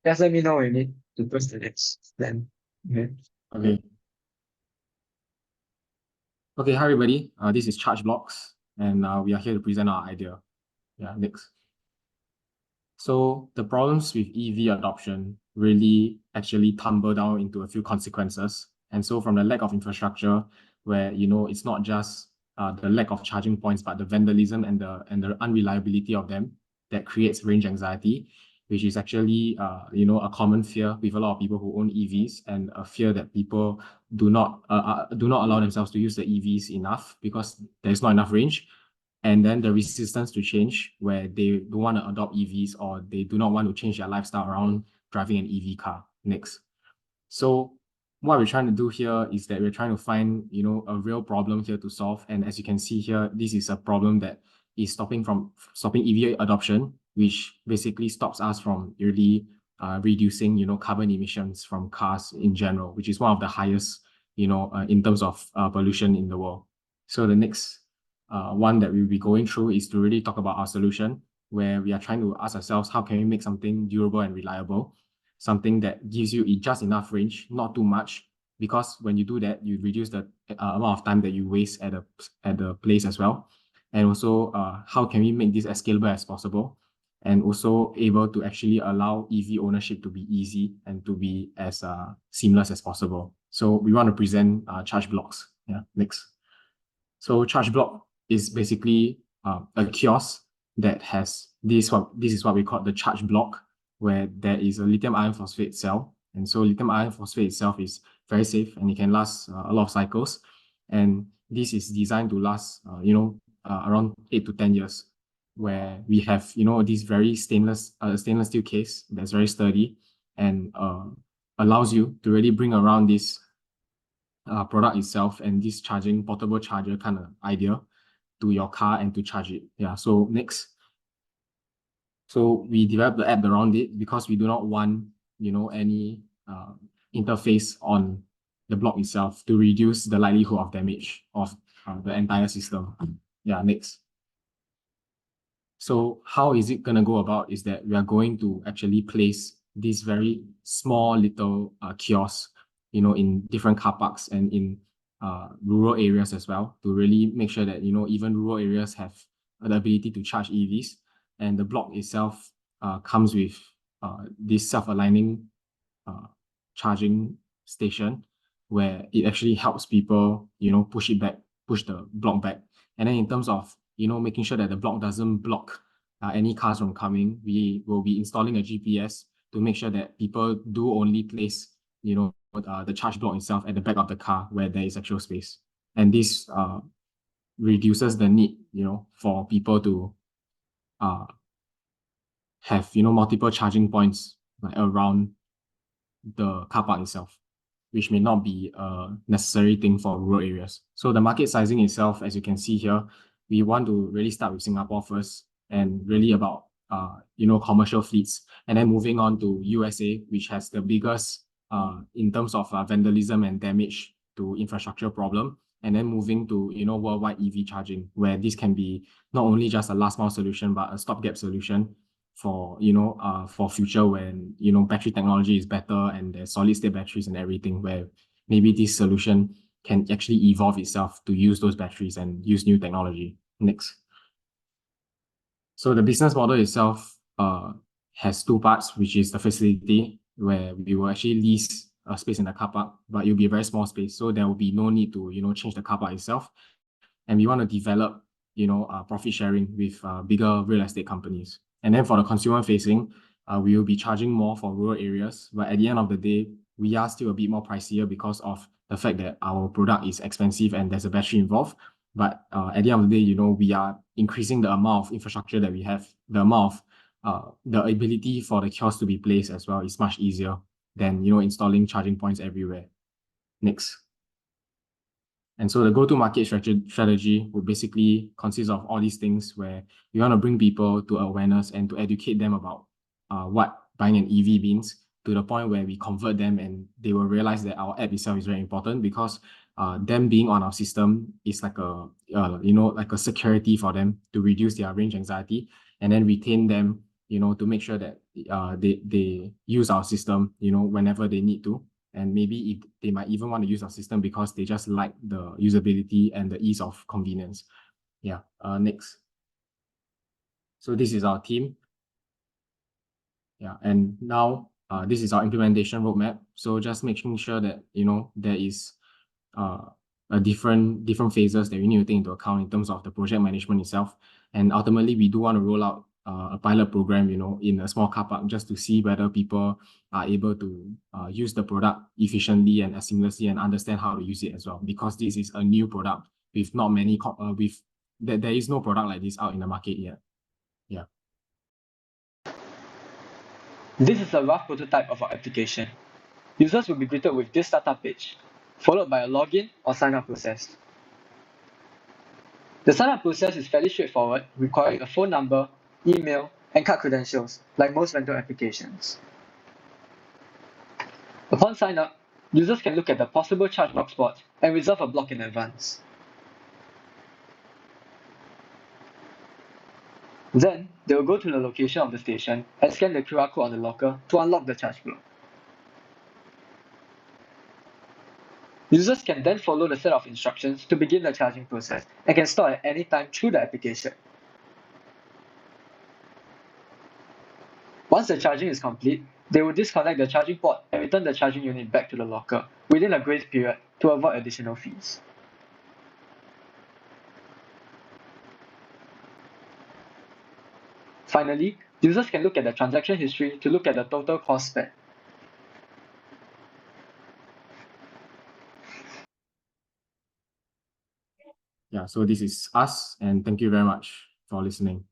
Just let me know when you need to post the next then. Okay. Okay. Okay, hi everybody. This is ChargeBlocks, and we are here to present our idea. Yeah, next. So the problems with EV adoption really actually tumble down into a few consequences. And so from the lack of infrastructure, where it's not just the lack of charging points, but the vandalism and the unreliability of them that creates range anxiety, which is actually a common fear with a lot of people who own EVs, and a fear that people do not allow themselves to use the EVs enough because there's not enough range. And then the resistance to change, where they don't want to adopt EVs, or they do not want to change their lifestyle around driving an EV car. Next. So what we're trying to do here is that we're trying to find a real problem here to solve. And as you can see here, this is a problem that is stopping EV adoption, which basically stops us from really reducing carbon emissions from cars in general, which is one of the highest in terms of pollution in the world. So the next one that we'll be going through is to really talk about our solution, where we are trying to ask ourselves, how can we make something durable and reliable, something that gives you just enough range, not too much, because when you do that, you reduce the amount of time that you waste at the place as well. And also, how can we make this as scalable as possible, and also able to actually allow EV ownership to be easy and to be as seamless as possible. So we want to present ChargeBlocks. Yeah, next. So ChargeBlock is basically a kiosk that has this is what we call the charge block, where there is a lithium iron phosphate cell. And so lithium iron phosphate itself is very safe, and it can last a lot of cycles. And this is designed to last around 8 to 10 years, where we have this very stainless steel case that's very sturdy, and allows you to really bring around this product itself and this portable charger kind of idea to your car and to charge it. Yeah. So next. So we developed the app around it because we do not want any interface on the block itself to reduce the likelihood of damage of the entire system. Yeah. Next. So how is it going to go about is that we are going to actually place this very small little kiosk in different car parks and in rural areas as well, to really make sure that even rural areas have the ability to charge EVs. And the block itself comes with this self-aligning charging station, where it actually helps people push the block back. And then in terms of making sure that the block doesn't block any cars from coming, we will be installing a GPS to make sure that people do only place the charge block itself at the back of the car where there is actual space. And this reduces the need for people to have multiple charging points like around the car park itself, which may not be a necessary thing for rural areas. So the market sizing itself, as you can see here, we want to really start with Singapore first, and really about commercial fleets, and then moving on to USA, which has the biggest in terms of vandalism and damage to infrastructure problem, and then moving to worldwide EV charging, where this can be not only just a last mile solution but a stopgap solution for for future, when battery technology is better and there's solid state batteries and everything, where maybe this solution can actually evolve itself to use those batteries and use new technology. Next. So the business model itself has two parts, which is the facility, where we will actually lease a space in the car park, but it'll be a very small space, so there will be no need to change the car park itself. And we want to develop profit sharing with bigger real estate companies. And then for the consumer facing, we will be charging more for rural areas, but at the end of the day, we are still a bit more pricier because of the fact that our product is expensive and there's a battery involved. But at the end of the day, we are increasing the amount of infrastructure that we have. The amount of the ability for the kiosk to be placed as well is much easier than installing charging points everywhere. Next. And so the go-to-market strategy would basically consist of all these things, where we want to bring people to awareness and to educate them about what buying an EV means, to the point where we convert them and they will realize that our app itself is very important, because them being on our system is like a security for them to reduce their range anxiety, and then retain them to make sure that they use our system, whenever they need to. And maybe if they might even want to use our system because they just like the usability and the ease of convenience. Yeah. Next. So this is our team. Yeah, and now this is our implementation roadmap. So just making sure that there is a different phases that we need to take into account in terms of the project management itself. And ultimately, we do want to roll out a pilot program, in a small car park just to see whether people are able to use the product efficiently and seamlessly and understand how to use it as well. Because this is a new product with not many there is no product like this out in the market yet. Yeah. This is a rough prototype of our application. Users will be greeted with this startup page, followed by a login or sign-up process. The sign-up process is fairly straightforward, requiring a phone number, email, and card credentials, like most rental applications. Upon sign-up, users can look at the possible ChargeBlocks spots and reserve a block in advance. Then, they will go to the location of the station and scan the QR code on the locker to unlock the ChargeBlock. Users can then follow the set of instructions to begin the charging process and can start at any time through the application. Once the charging is complete, they will disconnect the charging port and return the charging unit back to the locker within a grace period to avoid additional fees. Finally, users can look at the transaction history to look at the total cost spent. Yeah, so this is us, and thank you very much for listening.